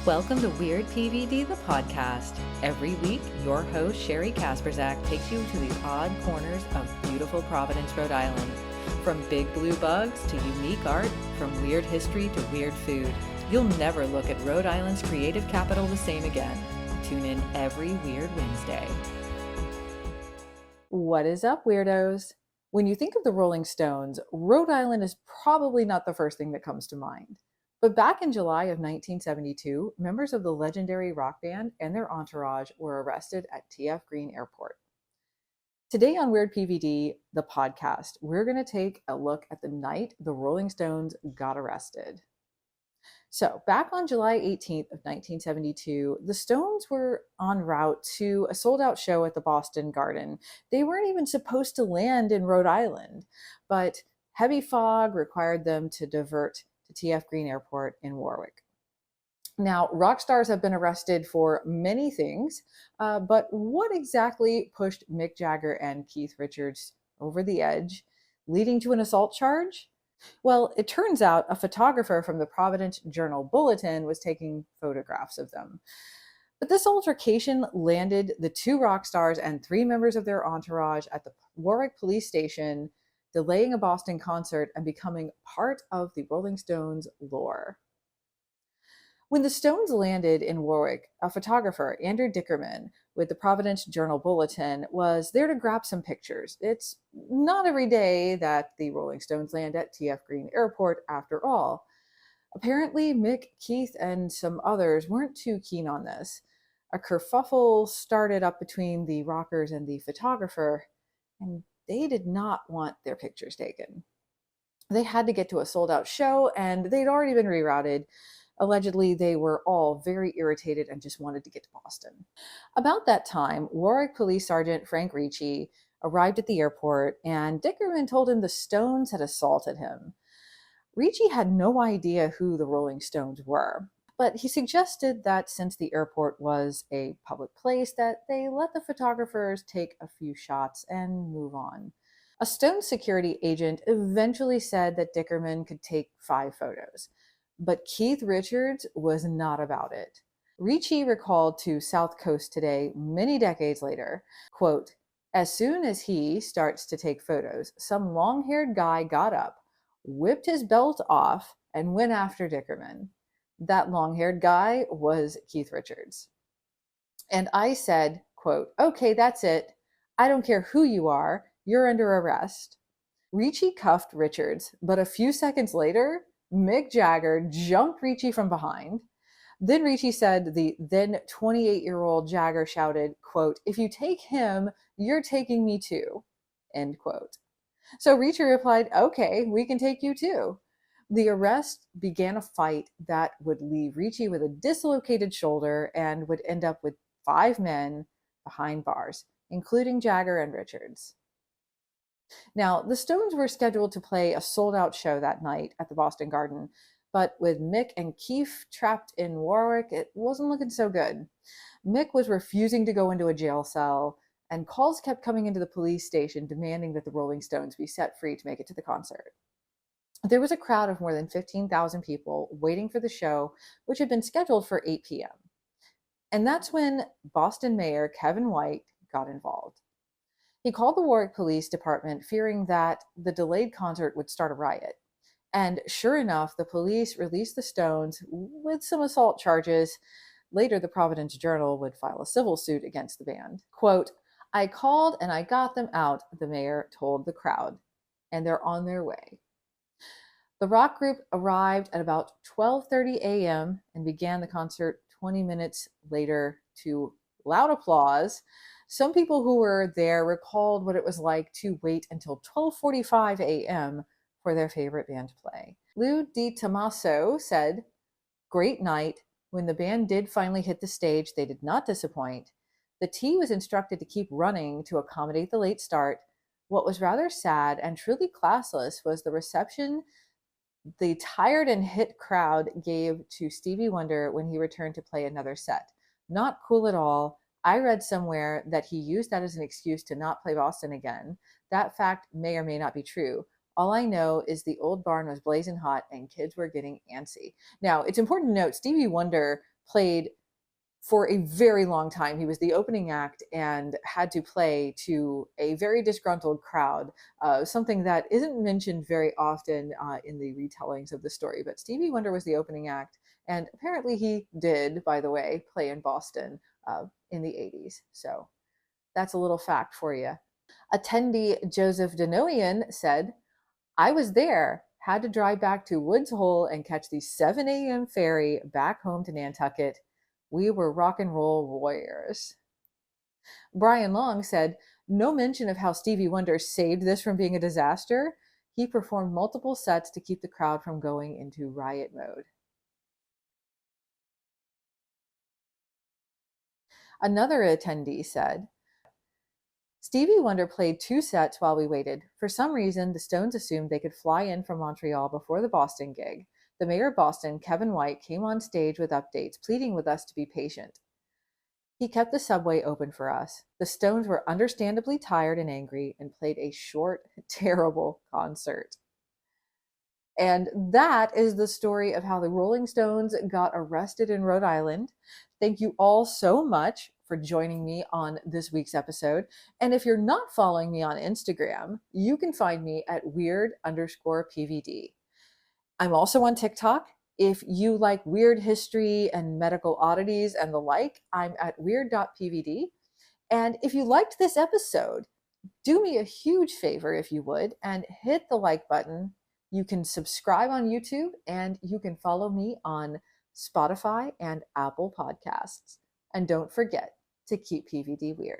Welcome to Weird PVD, the podcast. Every week, your host, Sherry Kasperzak, takes you to the odd corners of beautiful Providence, Rhode Island. From big blue bugs to unique art, from weird history to weird food, you'll never look at Rhode Island's creative capital the same again. Tune in every Weird Wednesday. What is up, weirdos? When you think of the Rolling Stones, Rhode Island is probably not the first thing that comes to mind. But back in July of 1972, members of the legendary rock band and their entourage were arrested at TF Green Airport. Today on Weird PVD, the podcast, we're going to take a look at the night the Rolling Stones got arrested. So back on July 18th of 1972, the Stones were en route to a sold-out show at the Boston Garden. They weren't even supposed to land in Rhode Island, but heavy fog required them to divert to TF Green Airport in Warwick. Now, rock stars have been arrested for many things, but what exactly pushed Mick Jagger and Keith Richards over the edge, leading to an assault charge? Well, it turns out a photographer from the Providence Journal-Bulletin was taking photographs of them. But this altercation landed the two rock stars and three members of their entourage at the Warwick police station, delaying a Boston concert and becoming part of the Rolling Stones lore. When the Stones landed in Warwick, a photographer, Andrew Dickerman, with the Providence Journal-Bulletin, was there to grab some pictures. It's not every day that the Rolling Stones land at TF Green Airport, after all. Apparently, Mick, Keith, and some others weren't too keen on this. A kerfuffle started up between the rockers and the photographer, and they did not want their pictures taken. They had to get to a sold-out show, and they'd already been rerouted. Allegedly, they were all very irritated and just wanted to get to Boston. About that time, Warwick Police Sergeant Frank Ricci arrived at the airport, and Dickerman told him the Stones had assaulted him. Ricci had no idea who the Rolling Stones were, but he suggested that since the airport was a public place, that they let the photographers take a few shots and move on. A Stone security agent eventually said that Dickerman could take 5 photos, but Keith Richards was not about it. Ricci recalled to South Coast Today many decades later, quote, "As soon as he starts to take photos, some long-haired guy got up, whipped his belt off, and went after Dickerman. That long-haired guy was Keith Richards. And I said, quote, okay, that's it. I don't care who you are. You're under arrest." Ricci cuffed Richards, but a few seconds later, Mick Jagger jumped Ricci from behind. Then Ricci said the then 28-year-old Jagger shouted, quote, "If you take him, you're taking me too," end quote. So Ricci replied, okay, we can take you too. The arrest began a fight that would leave Ricci with a dislocated shoulder and would end up with 5 men behind bars, including Jagger and Richards. Now, the Stones were scheduled to play a sold-out show that night at the Boston Garden, but with Mick and Keith trapped in Warwick, it wasn't looking so good. Mick was refusing to go into a jail cell, and calls kept coming into the police station demanding that the Rolling Stones be set free to make it to the concert. There was a crowd of more than 15,000 people waiting for the show, which had been scheduled for 8 p.m. And that's when Boston Mayor Kevin White got involved. He called the Warwick Police Department, fearing that the delayed concert would start a riot. And sure enough, the police released the Stones with some assault charges. Later, the Providence Journal would file a civil suit against the band. Quote, "I called and I got them out," the mayor told the crowd, "and they're on their way." The rock group arrived at about 12:30 a.m. and began the concert 20 minutes later to loud applause. Some people who were there recalled what it was like to wait until 12:45 a.m. for their favorite band to play. Lou DiTommaso said, "Great night. When the band did finally hit the stage, they did not disappoint. The T was instructed to keep running to accommodate the late start. What was rather sad and truly classless was the reception the tired and hit crowd gave to Stevie Wonder when he returned to play another set. Not cool at all. I read somewhere that he used that as an excuse to not play Boston again. That fact may or may not be true. All I know is the old barn was blazing hot and kids were getting antsy." Now, it's important to note Stevie Wonder played for a very long time. He was the opening act and had to play to a very disgruntled crowd, something that isn't mentioned very often in the retellings of the story. But Stevie Wonder was the opening act, and apparently he did, by the way, play in Boston in the 80s. So that's a little fact for you. Attendee Joseph Denoyan said, I was there, had to drive back to Woods Hole and catch the 7 a.m. ferry back home to Nantucket. We were rock and roll warriors. Brian Long said, no mention of how Stevie Wonder saved this from being a disaster. He performed multiple sets to keep the crowd from going into riot mode. Another attendee said, Stevie Wonder played 2 sets while we waited. For some reason, the Stones assumed they could fly in from Montreal before the Boston gig. The mayor of Boston, Kevin White, came on stage with updates, pleading with us to be patient. He kept the subway open for us. The Stones were understandably tired and angry and played a short, terrible concert. And that is the story of how the Rolling Stones got arrested in Rhode Island. Thank you all so much for joining me on this week's episode. And if you're not following me on Instagram, you can find me at weird_PVD. I'm also on TikTok. If you like weird history and medical oddities and the like, I'm at weird.pvd. And if you liked this episode, do me a huge favor if you would and hit the like button. You can subscribe on YouTube and you can follow me on Spotify and Apple Podcasts. And don't forget to keep PVD weird.